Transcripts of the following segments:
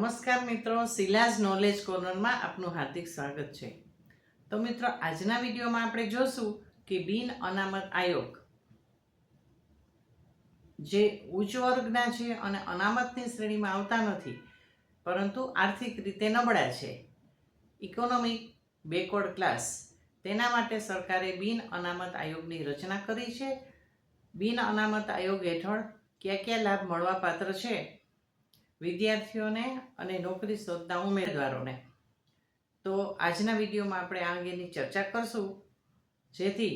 નમસ્કાર મિત્રો, શિલાઝ નોલેજ કોર્નરમાં આપનું હાર્દિક સ્વાગત છે. તો મિત્રો, આજના વિડીયોમાં આપણે જોશું કે બિન અનામત આયોગ જે ઉચ્ચ વર્ગના છે અને અનામતની શ્રેણીમાં આવતા નથી, પરંતુ આર્થિક રીતે નબળા છે, ઇકોનોમિક બેકવર્ડ ક્લાસ, તેના માટે સરકારે બિન અનામત આયોગની રચના કરી છે. બિન અનામત આયોગ હેઠળ કયા કયા લાભ મળવાપાત્ર છે વિદ્યાર્થીઓને અને નોકરી શોધતા ઉમેદવારોને, તો આજના વિડીયોમાં આપણે આ અંગેની ચર્ચા કરશું. જેથી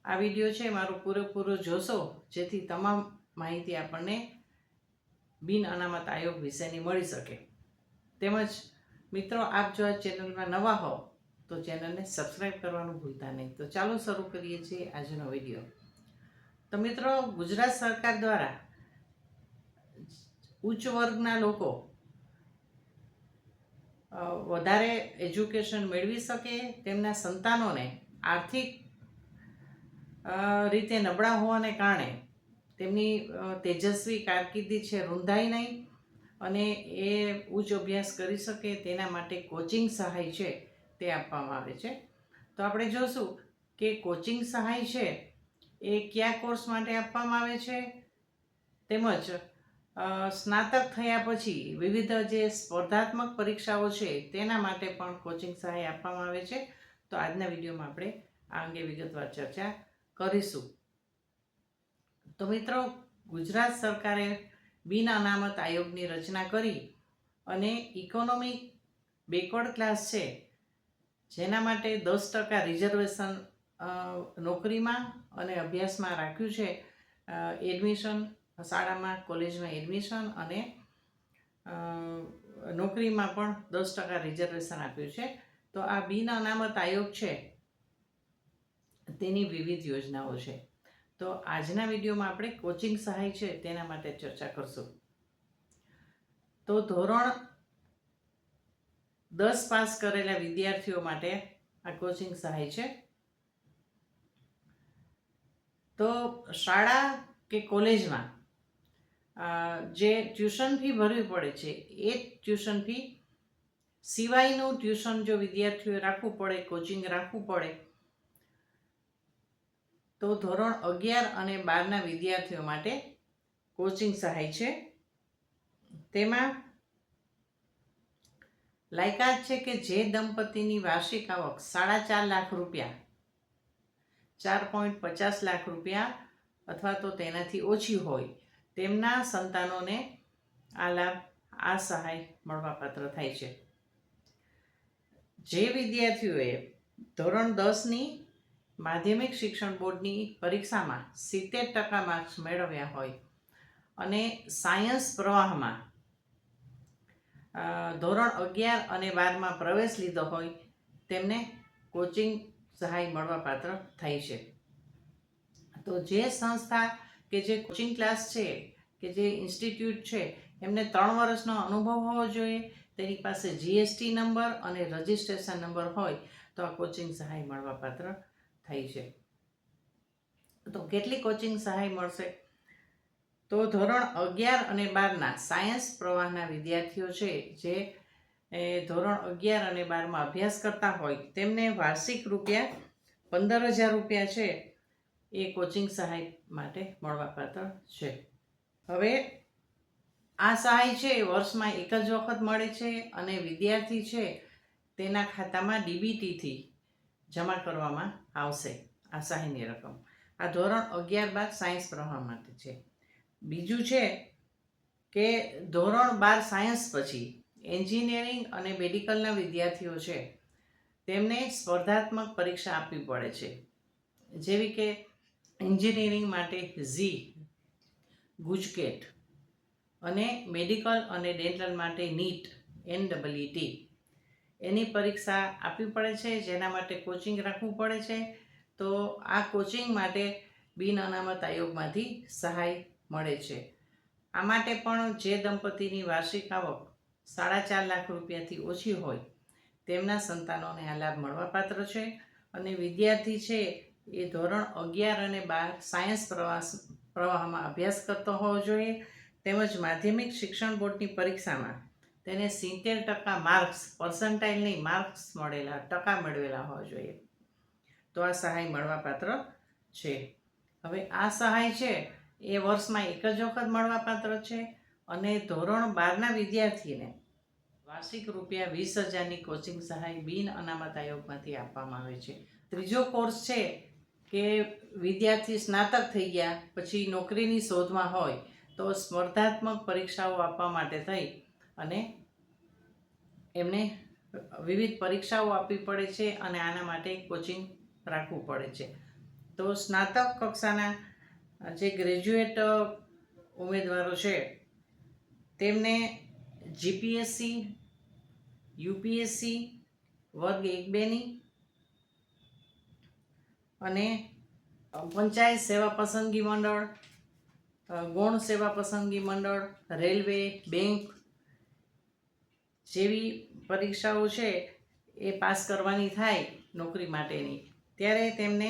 આ વિડીયો છે મારો પૂરેપૂરો જોશો, જેથી તમામ માહિતી આપણને બિન અનામત આયોગ વિશેની મળી શકે. તેમજ મિત્રો, આપ જો આ ચેનલમાં નવા હો તો ચેનલને સબસ્ક્રાઈબ કરવાનું ભૂલતા નહીં. તો ચાલો શરૂ કરીએ છીએ આજનો વિડીયો. તો મિત્રો, ગુજરાત સરકાર દ્વારા ઉચ્ચ વર્ગના લોકો વધારે એજ્યુકેશન મેળવી શકે, તેમના સંતાનોને આર્થિક રીતે નબળા હોવાને કારણે તેમની તેજસ્વી કારકિર્દી છે રૂંધાય નહીં અને એ ઉચ્ચ અભ્યાસ કરી શકે, તેના માટે કોચિંગ સહાય છે તે આપવામાં આવે છે. તો આપણે જોશું કે કોચિંગ સહાય છે એ કયા કોર્સ માટે આપવામાં આવે છે, તેમજ સ્નાતક થયા પછી વિવિધ જે સ્પર્ધાત્મક પરીક્ષાઓ છે તેના માટે પણ કોચિંગ સહાય આપવામાં આવે છે. તો આજના વિડીયોમાં આપણે આ અંગે વિગતવાર ચર્ચા કરીશું. તો મિત્રો, ગુજરાત સરકારે બિન અનામત આયોગની રચના કરી અને ઇકોનોમિક બેકવર્ડ ક્લાસ છે જેના માટે 10% રિઝર્વેશન નોકરીમાં અને અભ્યાસમાં રાખ્યું છે. એડમિશન શાળામાં, કોલેજમાં એડમિશન અને નોકરીમાં પણ 10% રિઝર્વેશન આપ્યું છે. તો આ બિન અનામત આયોગ છે તેની વિવિધ યોજનાઓ છે. તો આજના વિડીયોમાં આપણે કોચિંગ સહાય છે તેના માટે ચર્ચા કરશું. તો ધોરણ 10 પાસ કરેલા વિદ્યાર્થીઓ માટે આ કોચિંગ સહાય છે. તો શાળા કે કોલેજમાં જે ટ્યુશન ફી ભરવી પડે છે એ ટ્યુશન ફી સિવાયનું ટ્યુશન જો વિદ્યાર્થીઓએ રાખવું પડે, કોચિંગ રાખવું પડે, તો ધોરણ 11 અને 12ના વિદ્યાર્થીઓ માટે કોચિંગ સહાય છે. તેમાં લાયકાત છે કે જે દંપતીની વાર્ષિક આવક 4.5 લાખ રૂપિયા, 4.50 લાખ રૂપિયા અથવા તો તેનાથી ઓછી હોય, તેમના સંતાનોને આ સહાય મળવાપાત્ર થાય છે. જે વિદ્યાર્થીઓએ ધોરણ 10ની માધ્યમિક શિક્ષણ બોર્ડની પરીક્ષામાં 70% માર્ક્સ મેળવ્યા હોય અને સાયન્સ પ્રવાહમાં ધોરણ 11 અને 12માં પ્રવેશ લીધો હોય, તેમને કોચિંગ સહાય મળવાપાત્ર થાય છે. તો જે સંસ્થા કે જે કોચિંગ ક્લાસ છે કે જે ઇન્સ્ટિટ્યૂટ છે એમને 3 વર્ષનો અનુભવ હોવો જોઈએ, તેની પાસે જીએસટી નંબર અને રજિસ્ટ્રેશન નંબર હોય તો આ કોચિંગ સહાય મળવાપાત્ર થાય છે. તો કેટલી કોચિંગ સહાય મળશે? તો ધોરણ 11 અને 12ના સાયન્સ પ્રવાહના વિદ્યાર્થીઓ છે જે ધોરણ 11 અને 12માં અભ્યાસ કરતા હોય, તેમને વાર્ષિક રૂપિયા 15,000 રૂપિયા છે એ કોચિંગ સહાય માટે મળવાપાત્ર છે. હવે આ સહાય છે વર્ષમાં એક જ વખત મળે છે અને વિદ્યાર્થી છે તેના ખાતામાં ડીબીટીથી જમા કરવામાં આવશે આ સહાયની રકમ. આ ધોરણ 11-12 સાયન્સ પ્રવાહ માટે છે. બીજું છે કે ધોરણ 12 સાયન્સ પછી એન્જિનિયરિંગ અને મેડિકલના વિદ્યાર્થીઓ છે તેમને સ્પર્ધાત્મક પરીક્ષા આપવી પડે છે, જેવી કે એન્જિનિયરિંગ માટે ગુજકેટ અને મેડિકલ અને ડેન્ટલ માટે નીટ NEET, એની પરીક્ષા આપવી પડે છે, જેના માટે કોચિંગ રાખવું પડે છે. તો આ કોચિંગ માટે બિન અનામત આયોગમાંથી સહાય મળે છે. આ માટે પણ જે દંપતીની વાર્ષિક આવક 4.5 લાખ રૂપિયાથી ઓછી હોય તેમના સંતાનોને આ લાભ મળવાપાત્ર છે. અને વિદ્યાર્થી છે એ ધોરણ 11 અને 12 સાયન્સ પ્રવાહમાં અભ્યાસ કરતો હોવો જોઈએ, તેમજ માધ્યમિક શિક્ષણ બોર્ડની પરીક્ષામાં તેને 70% માર્ક્સ, પર્સન્ટાઇલ નહીં, માર્ક્સ મળેલા, ટકા મેળવેલા હોવા જોઈએ, તો આ સહાય મળવાપાત્ર છે. હવે આ સહાય છે એ વર્ષમાં એક જ વખત મળવાપાત્ર છે અને ધોરણ 12ના વિદ્યાર્થીને વાર્ષિક ₹20,000ની કોચિંગ સહાય બિન અનામત આયોગમાંથી આપવામાં આવે છે. ત્રીજો કોર્સ છે કે વિદ્યાર્થી સ્નાતક થઈ ગયા પછી નોકરીની શોધમાં હોય તો સ્પર્ધાત્મક પરીક્ષાઓ આપવા માટે થઈ અને એમને વિવિધ પરીક્ષાઓ આપવી પડે છે અને આના માટે કોચિંગ રાખવું પડે છે. તો સ્નાતક કક્ષાના જે ગ્રેજ્યુએટ ઉમેદવારો છે તેમને જીપીએસસી, યુપીએસસી વર્ગ 1-2ની અને પંચાયત સેવા પસંદગી મંડળ, ગૌણ સેવા પસંદગી મંડળ, રેલવે, બેંક જેવી પરીક્ષાઓ છે એ પાસ કરવાની થાય નોકરી માટેની, ત્યારે તેમને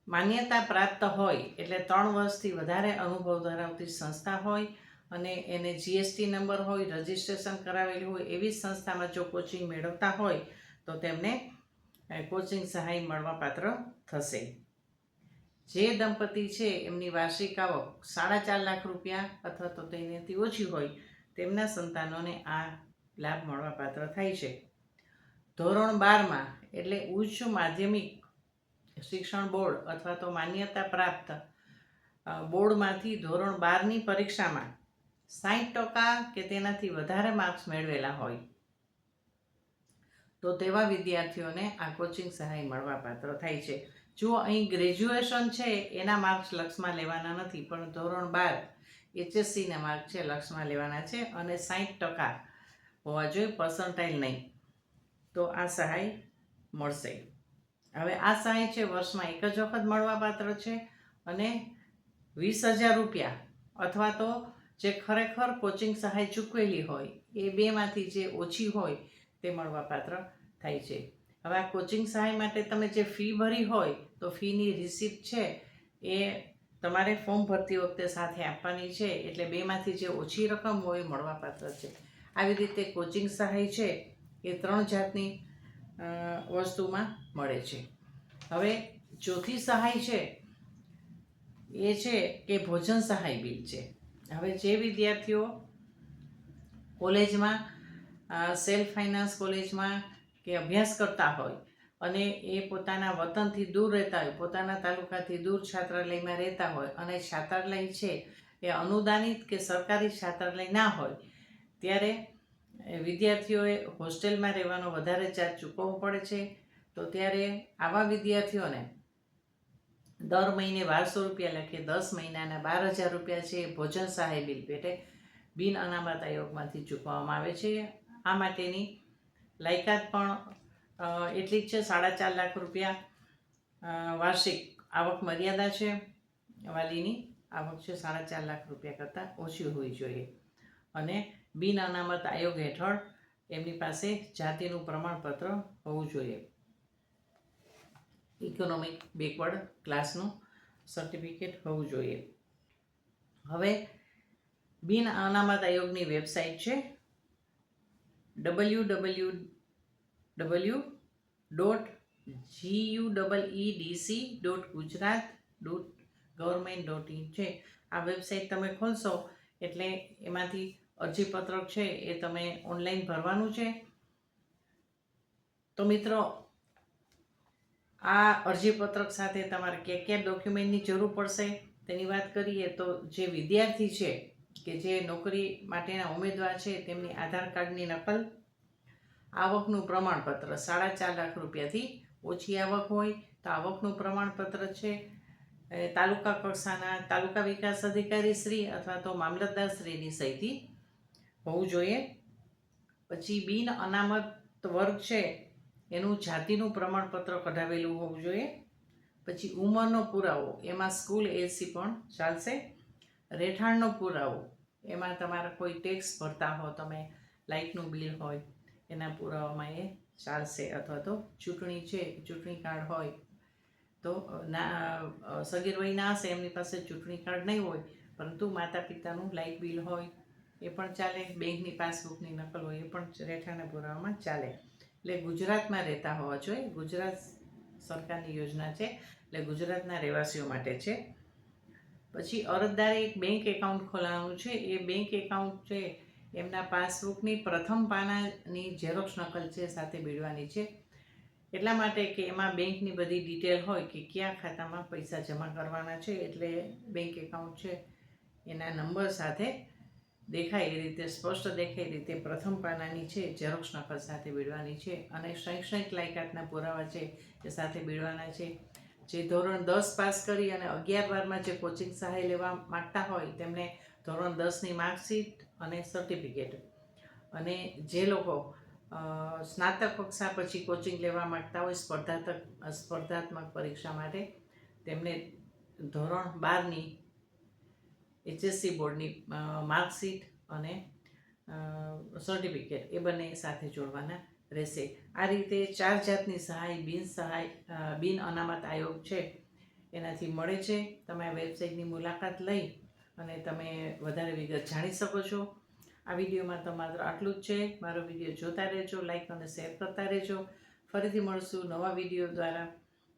માન્યતા પ્રાપ્ત હોય એટલે 3 વર્ષથી વધારે અનુભવ ધરાવતી સંસ્થા હોય અને એને જીએસટી નંબર હોય, રજિસ્ટ્રેશન કરાવેલું હોય એવી સંસ્થામાં જો કોચિંગ મેળવતા હોય તો તેમને કોચિંગ સહાય મળવાપાત્ર થશે. જે દંપતી છે એમની વાર્ષિક આવક ₹4.5 લાખ અથવા તો તેનાથી ઓછી હોય તેમના સંતાનોને આ લાભ મળવાપાત્ર થાય છે. ધોરણ 12માં એટલે ઉચ્ચ માધ્યમિક શિક્ષણ બોર્ડ અથવા તો માન્યતા પ્રાપ્ત બોર્ડમાંથી ધોરણ 12ની પરીક્ષામાં 60% કે તેનાથી વધારે માર્ક્સ મેળવેલા હોય તો તેવા વિદ્યાર્થીઓને આ કોચિંગ સહાય મળવાપાત્ર થાય છે. જો અહીં ગ્રેજ્યુએશન છે એના માર્ક્સ લક્ષમાં લેવાના નથી, પણ ધોરણ 12 HSCના માર્ક છે લક્ષમાં લેવાના છે અને 60% હોવા જોઈએ, પર્સન્ટાઇલ નહીં, તો આ સહાય મળશે. હવે આ સહાય છે વર્ષમાં એક જ વખત મળવાપાત્ર છે અને ₹20,000 અથવા તો જે ખરેખર કોચિંગ સહાય ચૂકવેલી હોય એ બેમાંથી જે ઓછી હોય તે મળવાપાત્ર થાય છે. હવે આ કોચિંગ સહાય માટે તમે જે ફી ભરી હોય તો ફીની રિસિપ્ટ છે એ તમારે ફોર્મ ભરતી વખતે સાથે આપવાની છે, એટલે બેમાંથી જે ઓછી રકમ હોય એ મળવાપાત્ર છે. આવી રીતે કોચિંગ સહાય છે એ 3 જાતની વસ્તુમાં મળે છે. હવે ચોથી સહાય છે એ છે કે ભોજન સહાય બિલ છે. હવે જે વિદ્યાર્થીઓ કોલેજમાં સેલ્ફ ફાઇનાન્સ કોલેજમાં કે અભ્યાસ કરતા હોય અને એ પોતાના વતનથી દૂર રહેતા હોય, પોતાના તાલુકાથી દૂર છાત્રાલયમાં રહેતા હોય અને છાત્રાલય છે એ અનુદાનિત કે સરકારી છાત્રાલય ના હોય ત્યારે વિદ્યાર્થીઓએ હોસ્ટેલમાં રહેવાનો વધારે ચાર્જ ચૂકવવો પડે છે. તો ત્યારે આવા વિદ્યાર્થીઓને દર મહિને ₹1200 લખે 10 મહિનાના ₹12,000 છે એ ભોજન સહાય બિલ પેટે બિન અનામત આયોગમાંથી ચૂકવવામાં આવે છે. આ માટેની લાયકાત પણ એટલી જ છે, ₹4.5 લાખ વાર્ષિક આવક મર્યાદા છે. વાલીની આવક છે ₹4.5 લાખ કરતાં ઓછી હોવી જોઈએ અને બિન અનામત આયોગ હેઠળ એમની પાસે જાતિનું પ્રમાણપત્ર હોવું જોઈએ, ઇકોનોમિક બેકવર્ડ ક્લાસનું સર્ટિફિકેટ હોવું જોઈએ. હવે બિન અનામત આયોગની વેબસાઇટ છે www.guedc.gujarat.government.in છે. આ વેબસાઇટ તમે ખોલશો એટલે એમાંથી અરજીપત્રક છે એ તમે ઓનલાઈન ભરવાનું છે. તો મિત્રો, આ અરજીપત્રક સાથે તમારે કયા ડોક્યુમેન્ટની જરૂર પડશે તેની વાત કરીએ તો જે વિદ્યાર્થી છે કે જે નોકરી માટેના ઉમેદવાર છે તેમની આધાર કાર્ડની નકલ, આવકનું પ્રમાણપત્ર, ₹4.5 લાખથી ઓછી આવક હોય તો આવકનું પ્રમાણપત્ર છે, તાલુકા કક્ષાના તાલુકા વિકાસ અધિકારી શ્રી અથવા તો મામલતદાર શ્રીની સહીથી હોવું જોઈએ. પછી બિન અનામત વર્ગ છે એનું જાતિનું પ્રમાણપત્ર કઢાવેલું હોવું જોઈએ. પછી ઉંમરનો પુરાવો, એમાં સ્કૂલ એસી પણ ચાલશે. રહેઠાણનો પુરાવો, એમાં તમારા કોઈ ટેક્સ ભરતા હો, તમે લાઇટનું બિલ હોય એના પુરાવામાં એ ચાલશે, અથવા તો ચૂંટણી છે, ચૂંટણી કાર્ડ હોય તો સગીર વયના હશે એમની પાસે ચૂંટણી કાર્ડ નહીં હોય પરંતુ માતા પિતાનું લાઇટ બિલ હોય એ પણ ચાલે, બેંકની પાસબુકની નકલ હોય એ પણ રહેઠાણના પુરાવામાં ચાલે. એટલે ગુજરાતમાં રહેતા હોવા જોઈએ. ગુજરાત સરકારની યોજના છે, એટલે ગુજરાતના રહેવાસીઓ માટે છે. પછી અરજદારે એક બેંક એકાઉન્ટ ખોલાવવાનું છે. એ બેંક એકાઉન્ટ છે એમના પાસબુકની પ્રથમ પાનાની ઝેરોક્ષ નકલ છે સાથે બીડવાની છે. એટલા માટે કે એમાં બેંકની બધી ડિટેલ હોય કે કયા ખાતામાં પૈસા જમા કરવાના છે. એટલે બેંક એકાઉન્ટ છે એના નંબર સાથે દેખાય એ રીતે, સ્પષ્ટ દેખાય એ રીતે પ્રથમ પાનાની છે ઝેરોક્ષ નકલ સાથે બીડવાની છે. અને શૈક્ષણિક લાયકાતના પુરાવા છે એ સાથે બીડવાના છે. જે ધોરણ 10 પાસ કરી અને 11-12માં જે કોચિંગ સહાય લેવા માગતા હોય તેમને ધોરણ 10ની માર્કશીટ અને સર્ટિફિકેટ, અને જે લોકો સ્નાતક કક્ષા પછી કોચિંગ લેવા માગતા હોય સ્પર્ધાત્મક પરીક્ષા માટે, તેમને ધોરણ 12ની HSC બોર્ડની માર્કશીટ અને સર્ટિફિકેટ એ બંને સાથે જોડવાના રહેશે. આ રીતે 4 જાતની સહાય બિન અનામત આયોગ છે એનાથી મળે છે. તમે આ વેબસાઇટની મુલાકાત લઈ અને તમે વધારે વિગત જાણી શકો છો. આ વિડીયોમાં તો માત્ર આટલું જ છે. મારો વિડીયો જોતા રહેજો, લાઈક અને શેર કરતા રહેજો. ફરીથી મળશું નવા વિડીયો દ્વારા.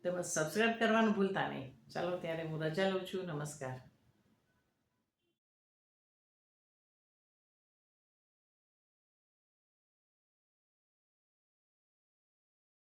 તેમજ સબસ્ક્રાઈબ કરવાનું ભૂલતા નહીં. ચાલો ત્યારે હું રજા લઉં છું. નમસ્કાર.